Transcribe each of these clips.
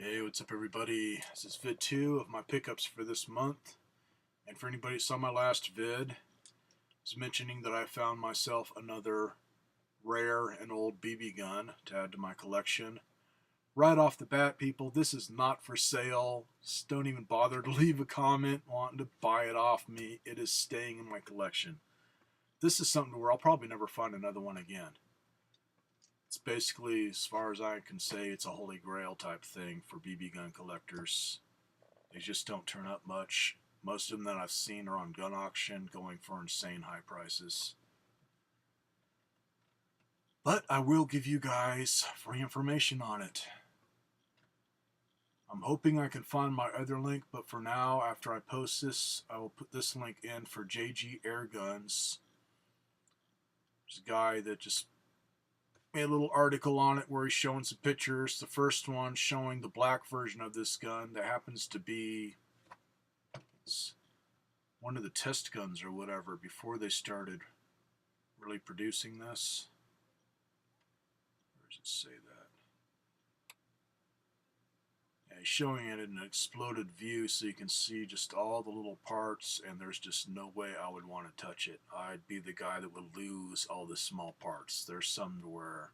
Hey, what's up everybody? This is vid 2 of my pickups for this month. And for anybody who saw my last vid, I was mentioning that I found myself another rare and old BB gun to add to my collection. Right off the bat, people, this is not for sale. Just don't even bother to leave a comment wanting to buy it off me. It is staying in my collection. This is something where I'll probably never find another one again. It's basically, as far as I can say, it's a holy grail type thing for BB gun collectors. They just don't turn up much. Most of them that I've seen are on gun auction going for insane high prices. But I will give you guys free information on it. I'm hoping I can find my other link, but for now, after I post this, I will put this link in for JG Air Guns. There's a guy that just made a little article on it where he's showing some pictures. The first one showing the black version of this gun that happens to be one of the test guns or whatever before they started really producing this. Where does it say that? Yeah, he's showing it in an exploded view so you can see just all the little parts, and there's just no way I would want to touch it. I'd be the guy that would lose all the small parts. There's some where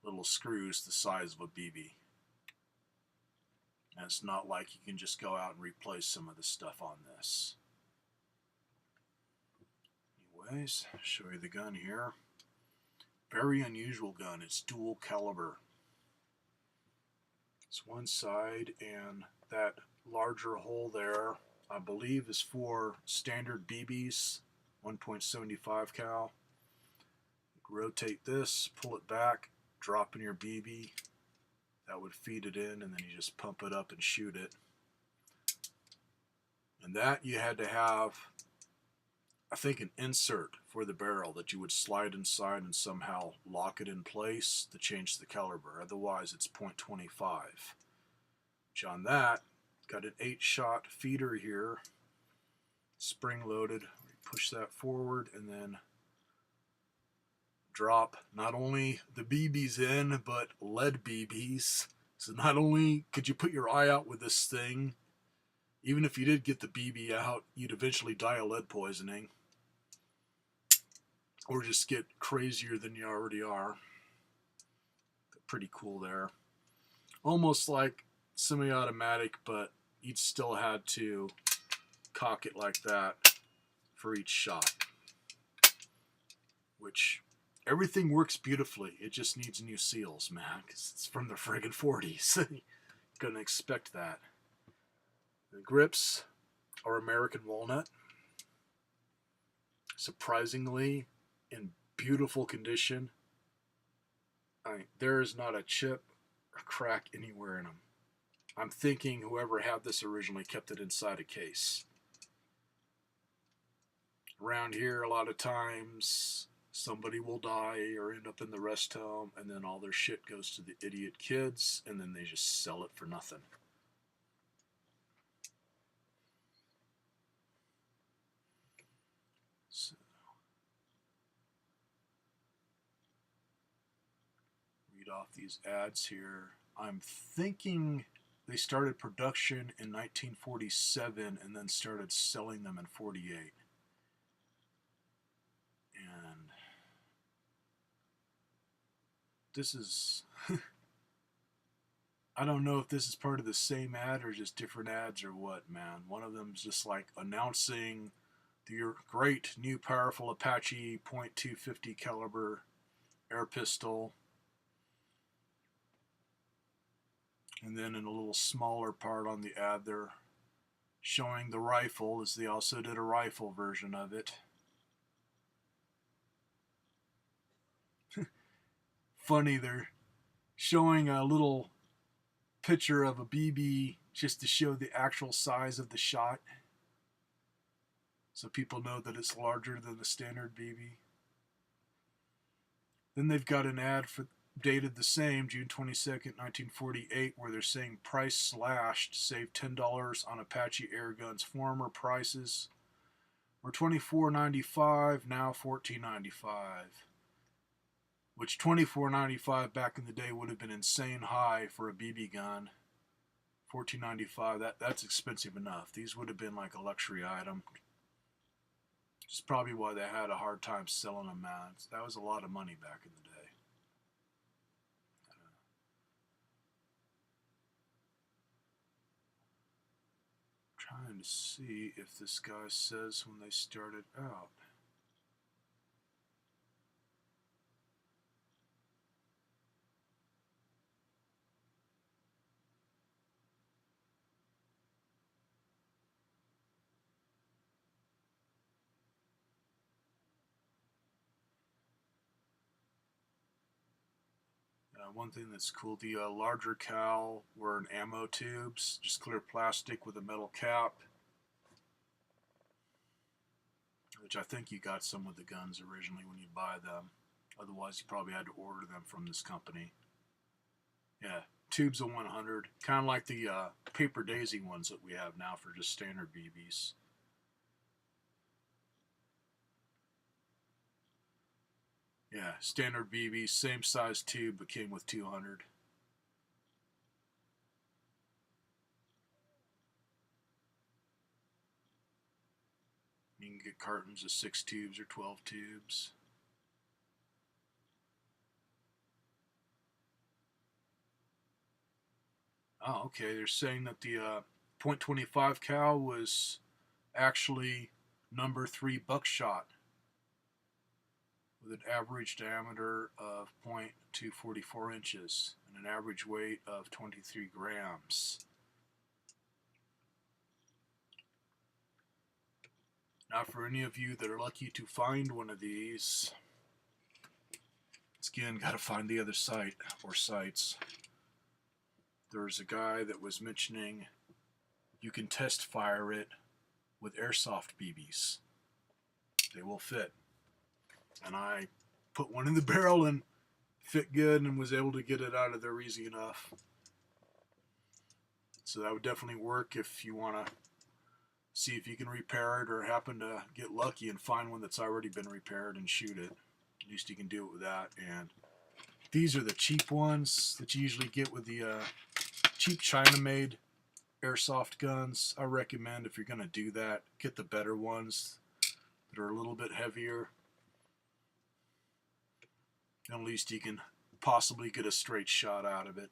little screws the size of a BB. And it's not like you can just go out and replace some of the stuff on this. Anyways, I'll show you the gun here. Very unusual gun. It's dual caliber. It's one side, and that larger hole there, I believe, is for standard BBs, 1.75 cal. Rotate this, pull it back, drop in your BB. That would feed it in, and then you just pump it up and shoot it. And that you had to have, I think, an insert for the barrel that you would slide inside and somehow lock it in place to change the caliber. Otherwise, it's .25. Which on that, got an 8-shot feeder here, spring-loaded. We push that forward and then drop not only the BBs in, but lead BBs. So not only could you put your eye out with this thing, even if you did get the BB out, you'd eventually die of lead poisoning. Or just get crazier than you already are. Pretty cool there. Almost like semi-automatic, but you'd still had to cock it like that for each shot. Which, everything works beautifully. It just needs new seals, man, because it's from the friggin' 40s. You're gonna expect that. The grips are American walnut. Surprisingly, in beautiful condition. There is not a chip or crack anywhere in them. I'm thinking whoever had this originally kept it inside a case. Around here, a lot of times, somebody will die or end up in the rest home, and then all their shit goes to the idiot kids, and then they just sell it for nothing. So, read off these ads here. I'm thinking they started production in 1947 and then started selling them in 48. And this is I don't know if this is part of the same ad or just different ads or what, man. One of them's just like announcing the great new powerful Apache .250 caliber air pistol. And then in a little smaller part on the ad, they're showing the rifle, as they also did a rifle version of it. Funny, they're showing a little picture of a BB just to show the actual size of the shot, so people know that it's larger than the standard BB. Then they've got an ad for dated the same, June 22nd, 1948, where they're saying price slashed, save $10 on Apache air guns. Former prices were $24.95, now $14.95. which $24.95 back in the day would have been insane high for a BB gun. $14.95, that's expensive enough. These would have been like a luxury item. It's probably why they had a hard time selling them, man. That was a lot of money back in the day. Trying to see if this guy says when they started out. One thing that's cool, the larger cal were in ammo tubes, just clear plastic with a metal cap, which I think you got some with the guns originally when you buy them. Otherwise, you probably had to order them from this company. Yeah, tubes of 100, kind of like the paper daisy ones that we have now for just standard BBs. Yeah, standard BB, same size tube, but came with 200. You can get cartons of 6 tubes or 12 tubes. Oh, okay, they're saying that the .25 cal was actually number 3 buckshot with an average diameter of .244 inches and an average weight of 23 grams. Now, for any of you that are lucky to find one of these, again, got to find the other site or sites. There's a guy that was mentioning you can test fire it with airsoft BBs. They will fit. And I put one in the barrel and fit good and was able to get it out of there easy enough. So that would definitely work if you want to see if you can repair it or happen to get lucky and find one that's already been repaired and shoot it. At least you can do it with that. And these are the cheap ones that you usually get with the cheap China-made airsoft guns. I recommend if you're going to do that, get the better ones that are a little bit heavier. At least you can possibly get a straight shot out of it.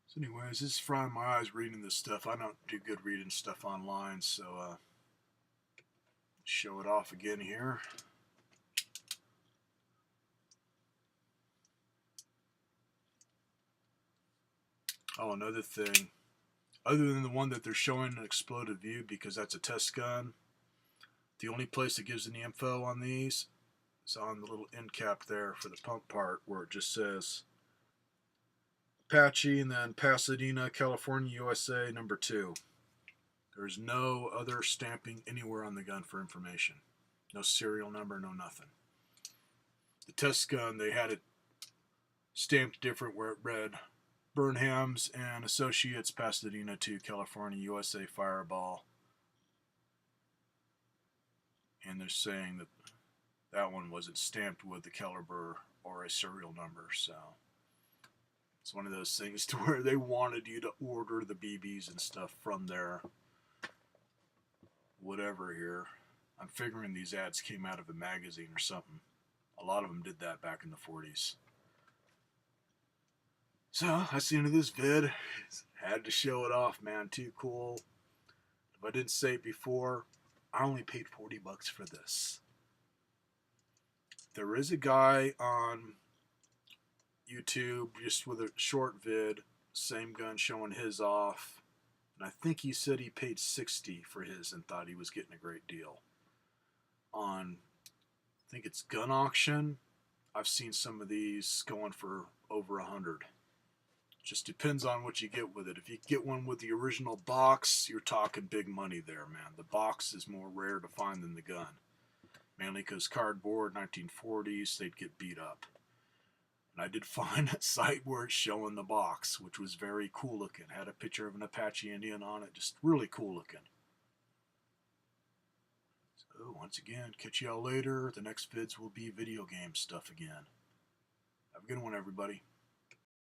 So anyways, this is frying my eyes reading this stuff. I don't do good reading stuff online, so show it off again here. Oh, another thing. Other than the one that they're showing an exploded view because that's a test gun, the only place that gives any info on these is on the little end cap there for the pump part where it just says Apache and then Pasadena, California, USA, number 2. There's no other stamping anywhere on the gun for information. No serial number, no nothing. The test gun, they had it stamped different where it read Burnham's and Associates, Pasadena to California, USA, Fireball. And they're saying that that one wasn't stamped with the caliber or a serial number, so it's one of those things to where they wanted you to order the BBs and stuff from their whatever here. I'm figuring these ads came out of a magazine or something. A lot of them did that back in the 40s. So, that's the end of this vid. Had to show it off, man. Too cool. If I didn't say it before, I only paid 40 bucks for this. There is a guy on YouTube just with a short vid, same gun showing his off. And I think he said he paid 60 for his and thought he was getting a great deal. On, I think it's Gun Auction, I've seen some of these going for over 100. Just depends on what you get with it. If you get one with the original box, you're talking big money there, man. The box is more rare to find than the gun. Mainly because cardboard, 1940s, they'd get beat up. And I did find a site where it's showing the box, which was very cool looking. Had a picture of an Apache Indian on it, just really cool looking. So once again, catch y'all later. The next vids will be video game stuff again. Have a good one, everybody.